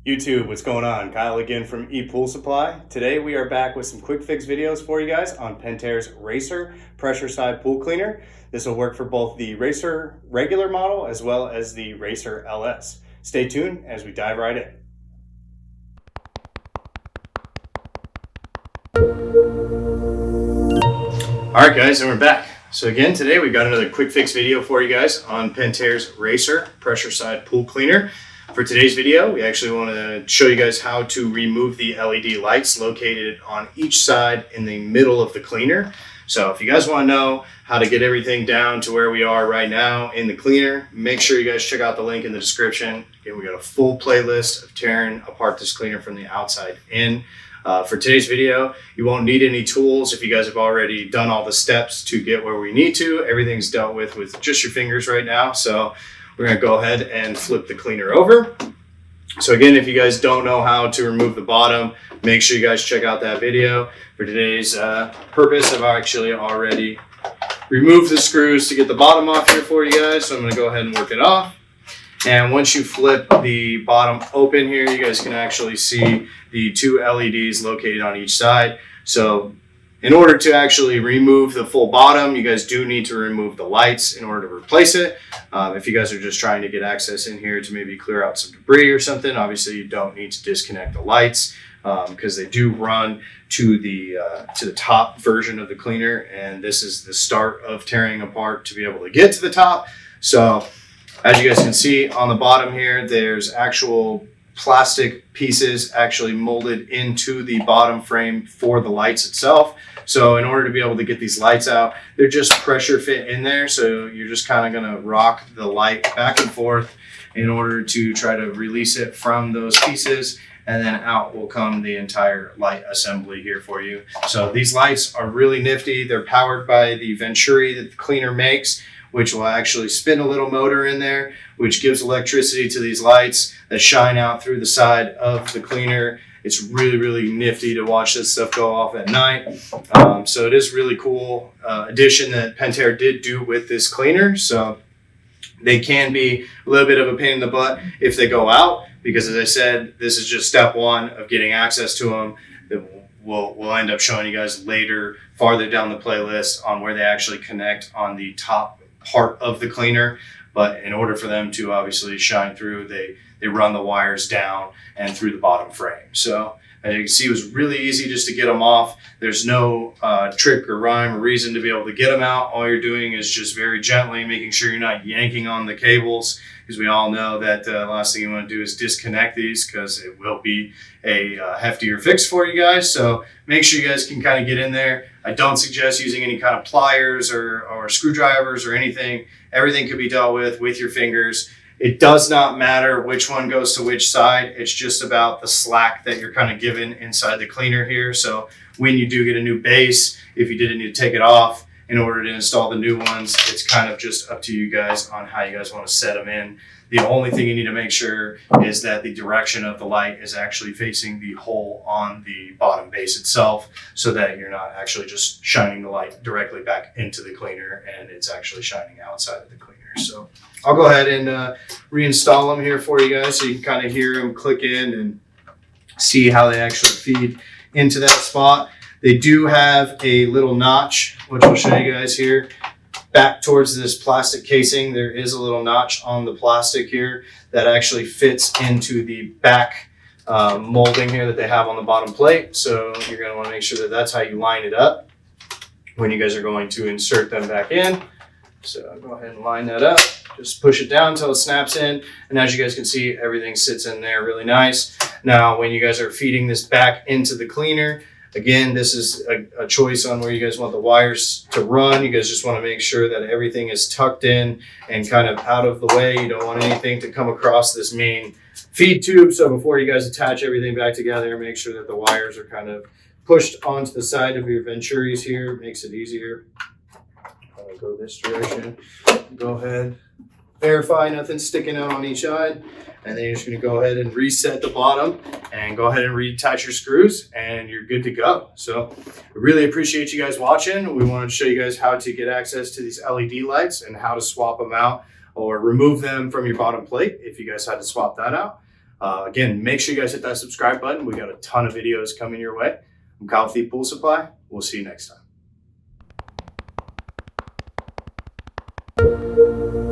YouTube, what's going on? Kyle again from ePoolSupply. Today we are back with some quick fix videos for you guys on Pentair's Racer pressure side pool cleaner. This will work for both the Racer regular model as well as the Racer LS. Stay tuned as we dive right in. Alright guys, and we're back. So again, today we got another quick fix video for you guys on Pentair's Racer pressure side pool cleaner. For today's video, we actually want to show you guys how to remove the LED lights located on each side in the middle of the cleaner. So if you guys want to know how to get everything down to where we are right now in the cleaner, make sure you guys check out the link in the description. Again, we got a full playlist of tearing apart this cleaner from the outside in. For today's video, you won't need any tools if you guys have already done all the steps to get where we need to. Everything's dealt with just your fingers right now. So we're going to go ahead and flip the cleaner over. So again, if you guys don't know how to remove the bottom, make sure you guys check out that video. For today's purpose, I've actually already removed the screws to get the bottom off here for you guys. So I'm going to go ahead and work it off. And once you flip the bottom open here, you guys can actually see the two LEDs located on each side. So in order to actually remove the full bottom, you guys do need to remove the lights in order to replace it. If you guys are just trying to get access in here to maybe clear out some debris or something, obviously you don't need to disconnect the lights because they do run to the top version of the cleaner, and this is the start of tearing apart to be able to get to the top. So as you guys can see on the bottom here, there's actual plastic pieces actually molded into the bottom frame for the lights itself. So in order to be able to get these lights out, they're just pressure fit in there. So you're just kind of going to rock the light back and forth in order to try to release it from those pieces. And then out will come the entire light assembly here for you. So these lights are really nifty. They're powered by the Venturi that the cleaner makes, which will actually spin a little motor in there, which gives electricity to these lights that shine out through the side of the cleaner. It's really, really nifty to watch this stuff go off at night. So it is really cool addition that Pentair did do with this cleaner. So they can be a little bit of a pain in the butt if they go out, because as I said, this is just step one of getting access to them. We'll end up showing you guys later, farther down the playlist, on where they actually connect on the top part of the cleaner. But in order for them to obviously shine through, they run the wires down and through the bottom frame. So as you can see, it was really easy just to get them off. There's no trick or rhyme or reason to be able to get them out. All you're doing is just very gently making sure you're not yanking on the cables, because we all know that the last thing you want to do is disconnect these, because it will be a heftier fix for you guys. So make sure you guys can kind of get in there. I don't suggest using any kind of pliers or screwdrivers or anything. Everything could be dealt with your fingers. It does not matter which one goes to which side. It's just about the slack that you're kind of given inside the cleaner here. So when you do get a new base, if you didn't need to take it off in order to install the new ones, it's kind of just up to you guys on how you guys want to set them in. The only thing you need to make sure is that the direction of the light is actually facing the hole on the bottom base itself, so that you're not actually just shining the light directly back into the cleaner and it's actually shining outside of the cleaner. So I'll go ahead and reinstall them here for you guys so you can kind of hear them click in and see how they actually feed into that spot. They do have a little notch, which I'll show you guys here. Back towards this plastic casing, there is a little notch on the plastic here that actually fits into the back molding here that they have on the bottom plate. So you're going to want to make sure that that's how you line it up when you guys are going to insert them back in. So I'll go ahead and line that up. Just push it down until it snaps in. And as you guys can see, everything sits in there really nice. Now, when you guys are feeding this back into the cleaner, again, this is a choice on where you guys want the wires to run. You guys just want to make sure that everything is tucked in and kind of out of the way. You don't want anything to come across this main feed tube. So before you guys attach everything back together, make sure that the wires are kind of pushed onto the side of your Venturis here. It makes it easier. I'll go this direction. Go ahead. Verify nothing's sticking out on each side. And then you're just going to go ahead and reset the bottom and go ahead and reattach your screws, and you're good to go. So I really appreciate you guys watching. We wanted to show you guys how to get access to these LED lights and how to swap them out or remove them from your bottom plate if you guys had to swap that out. Again, make sure you guys hit that subscribe button. We got a ton of videos coming your way. I'm Kyle with ePoolSupply. We'll see you next time.